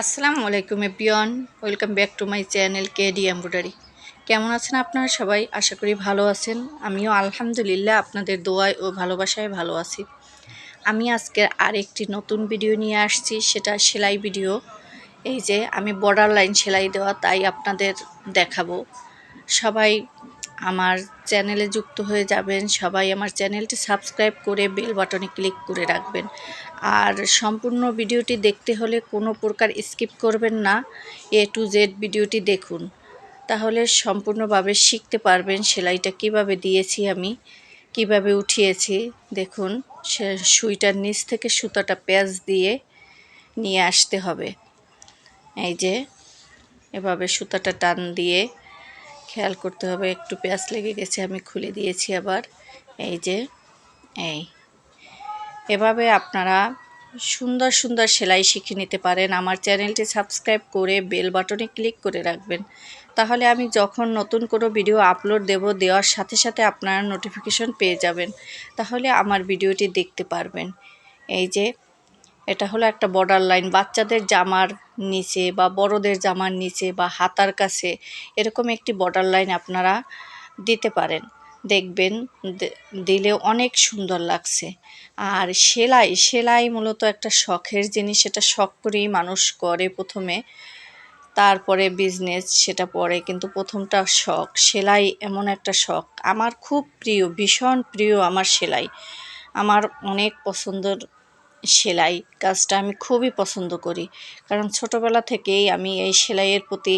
আসসালামু আলাইকুম everyone, welcome back to my channel KD embroidery. কেমন আছেন আপনারা সবাই? আশা করি ভালো আছেন। আমিও আলহামদুলিল্লাহ আপনাদের দোয়ায় ও ভালোবাসায় ভালো আছি। আমি আজকে আরেকটি নতুন ভিডিও নিয়ে আসছি, সেটা সেলাই ভিডিও। এই যে আমি বর্ডার লাইন সেলাই দেওয়া, তাই আপনাদের দেখাবো। সবাই আমার চ্যানেলে যুক্ত হয়ে যাবেন, সবাই আমার চ্যানেলটি সাবস্ক্রাইব করে বেল বাটনে ক্লিক করে রাখবেন। আর সম্পূর্ণ ভিডিওটি দেখতে হলে কোনো প্রকার স্কিপ করবেন না, এ টু জেড ভিডিওটি দেখুন, তাহলে সম্পূর্ণভাবে শিখতে পারবেন সেলাইটা কিভাবে দিয়েছি আমি, কিভাবে উঠিয়েছি। দেখুন, সুইটার নিচ থেকে সুতাটা পেঁচ দিয়ে নিয়ে আসতে হবে। এই যে এভাবে সুতাটা টান দিয়ে খেয়াল করতে হবে, একটু পেঁয়াজ লেগে গেছে, আমি খুলে দিয়েছি আবার। এই যে এভাবে আপনারা সুন্দর সুন্দর সেলাই শিখে নিতে পারেন। আমার চ্যানেলটি সাবস্ক্রাইব করে বেল বাটনে ক্লিক করে রাখবেন, তাহলে আমি যখন নতুন কোনো ভিডিও আপলোড দেওয়ার সাথে সাথে আপনারা নোটিফিকেশন পেয়ে যাবেন, তাহলে আমার ভিডিওটি দেখতে পারবেন। এই যে এটা হলো একটা বর্ডার লাইন, বাচ্চাদের জামার নিচে বা বড়দের জামার নিচে বা হাতার কাছে এরকম একটি বর্ডার লাইন আপনারা দিতে পারেন। দেখবেন দিলে অনেক সুন্দর লাগছে। আর সেলাই মূলত একটা শখের জিনিস, সেটা শখ করেই মানুষ করে প্রথমে, তারপরে বিজনেস সেটা পরে, কিন্তু প্রথমটা শখ। সেলাই এমন একটা শখ, আমার খুব প্রিয়, ভীষণ প্রিয় আমার সেলাই। আমার অনেক পছন্দের সেলাই কাজটা, আমি খুবই পছন্দ করি। কারণ ছোটোবেলা থেকেই আমি এই সেলাইয়ের প্রতি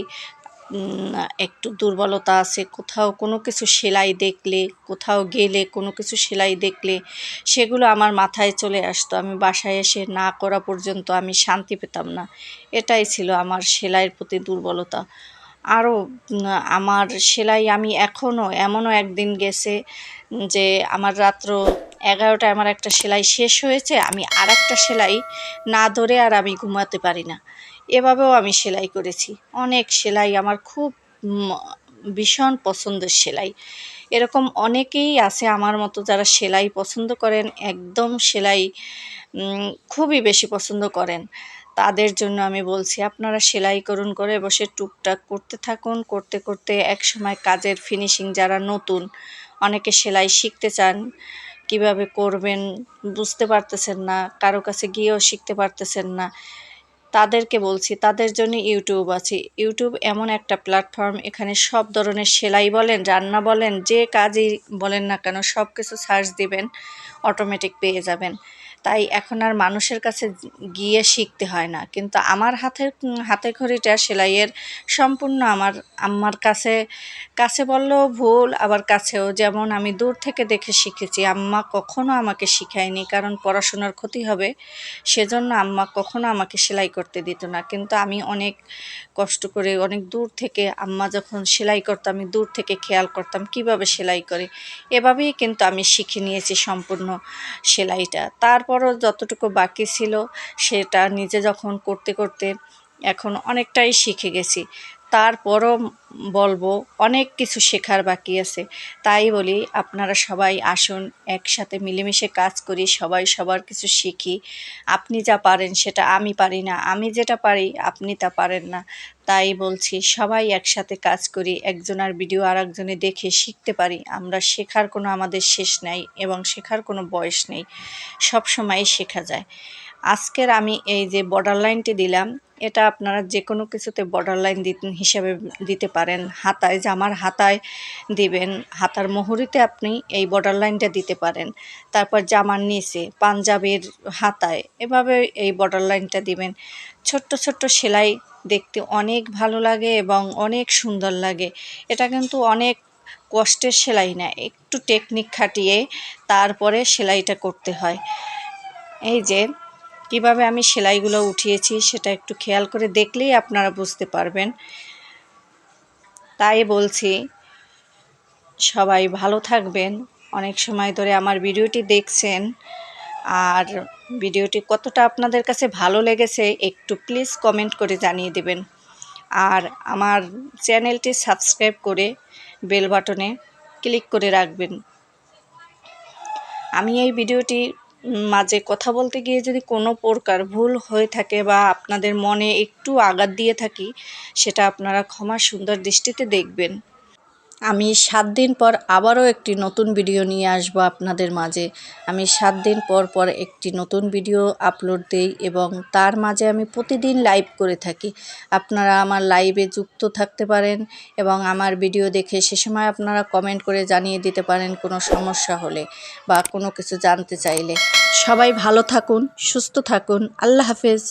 একটু দুর্বলতা আছে। কোথাও কোনো কিছু সেলাই দেখলে, কোথাও গেলে কোনো কিছু সেলাই দেখলে সেগুলো আমার মাথায় চলে আসতো। আমি বাসায় এসে না করা পর্যন্ত আমি শান্তি পেতাম না। এটাই ছিল আমার সেলাইয়ের প্রতি দুর্বলতা। আরও আমার সেলাই, আমি এমনও একদিন গেছে যে আমার রাত্র 11টায় আমার একটা সেলাই শেষ হয়েছে, আমি আরেকটা সেলাই না ধরে আর আমি ঘুমাতে পারি না। এভাবেও আমি সেলাই করেছি। অনেক সেলাই আমার খুব ভীষণ পছন্দের সেলাই। এরকম অনেকেই আছে আমার মতো যারা সেলাই পছন্দ করেন, একদম সেলাই খুবই বেশি পছন্দ করেন। তাদের জন্য আমি বলছি, আপনারা সেলাই করুন, করে বসে টুকটাক করতে থাকুন। করতে করতে একসময় কাজের ফিনিশিং, যারা নতুন, অনেকে সেলাই শিখতে চান, কিভাবে করবেন বুঝতে পারতেছেন না, কারো কাছে গিয়েও শিখতে পারতেছেন না, তাদেরকে বলছি, তাদের জন্য ইউটিউব আছে। ইউটিউব এমন একটা প্ল্যাটফর্ম, এখানে সব ধরনের সেলাই বলেন, রান্না বলেন, যে কাজই বলেন না কেন, সব কিছু সার্চ দিবেন, অটোমেটিক পেয়ে যাবেন। তাই এখন আর মানুষের কাছে গিয়ে শিখতে হয় না। কিন্তু আমার হাতে খড়িটা সেলাইয়ের সম্পূর্ণ আমার আম্মার কাছে, কাছে বললেও ভুল, আবার কাছেও। যেমন আমি দূর থেকে দেখে শিখেছি, আম্মা কখনো আমাকে শিখায়নি, কারণ পড়াশোনার ক্ষতি হবে, সেজন্য আম্মা কখনো আমাকে সেলাই করতে দিত না। কিন্তু আমি অনেক কষ্ট করে, অনেক দূর থেকে, আম্মা যখন সেলাই করতাম আমি দূর থেকে খেয়াল করতাম কিভাবে সেলাই করে। এভাবেই কিন্তু আমি শিখে নিয়েছি সম্পূর্ণ সেলাইটা। তারপরও যতটুকু বাকি ছিল সেটা নিজে যখন করতে করতে এখন অনেকটাই শিখে গেছি। তারপরও বলবো অনেক কিছু শেখার বাকি আছে। তাই বলি, আপনারা সবাই আসুন, একসাথে মিলেমিশে কাজ করি, সবাই সবার কিছু শিখি। আপনি যা পারেন সেটা আমি পারি না, আমি যেটা পারি আপনি তা পারেন না। তাই বলছি, সবাই একসাথে কাজ করি, একজনের ভিডিও আর একজনে দেখে শিখতে পারি। আমরা শেখার কোনো আমাদের শেষ নাই, এবং শেখার কোনো বয়স নেই, সব সময় শেখা যায়। আজকের আমি এই যে বর্ডার লাইনটি দিলাম, এটা আপনারা যে কোনো কিছুতে বর্ডার লাইন হিসাবে দিতে পারেন। হাতায়, জামার হাতায় দিবেন, হাতার মোহরিতে আপনি এই বর্ডার লাইনটা দিতে পারেন। তারপর জামার নিচে, পাঞ্জাবির হাতায়, এভাবে এই বর্ডার লাইনটা দিবেন। ছোট্ট ছোট্ট সেলাই দেখতে অনেক ভালো লাগে এবং অনেক সুন্দর লাগে। এটা কিন্তু অনেক কষ্টের সেলাই না, একটু টেকনিক খাটিয়ে তারপরে সেলাইটা করতে হয়। এই যে কিভাবে আমি সেলাইগুলো উঠিয়েছি সেটা একটু খেয়াল করে দেখলেই আপনারা বুঝতে পারবেন। তাই বলছি, সবাই ভালো থাকবেন। অনেক সময় ধরে আমার ভিডিওটি দেখছেন, আর ভিডিওটি কতটা আপনাদের কাছে ভালো লেগেছে একটু প্লিজ কমেন্ট করে জানিয়ে দেবেন। আর আমার চ্যানেলটি সাবস্ক্রাইব করে বেল বাটনে ক্লিক করে রাখবেন। আমি এই ভিডিওটি মাঝে কথা বলতে গিয়ে যদি কোনো প্রকার ভুল হয়ে থাকে বা আপনাদের মনে একটু আঘাত দিয়ে থাকি, সেটা আপনারা ক্ষমা সুন্দর দৃষ্টিতে দেখবেন। আমি 7 দিন পর আবারও একটি নতুন ভিডিও নিয়ে আসবো আপনাদের মাঝে। আমি 7 দিন পর পর একটি নতুন ভিডিও আপলোড দেই এবং তার মাঝে আমি প্রতিদিন লাইভ করে থাকি। আপনারা আমার লাইভে যুক্ত থাকতে পারেন এবং আমার ভিডিও দেখে সে সময় আপনারা কমেন্ট করে জানিয়ে দিতে পারেন কোনো সমস্যা হলে বা কোনো কিছু জানতে চাইলে। সবাই ভালো থাকুন, সুস্থ থাকুন। আল্লাহ হাফেজ।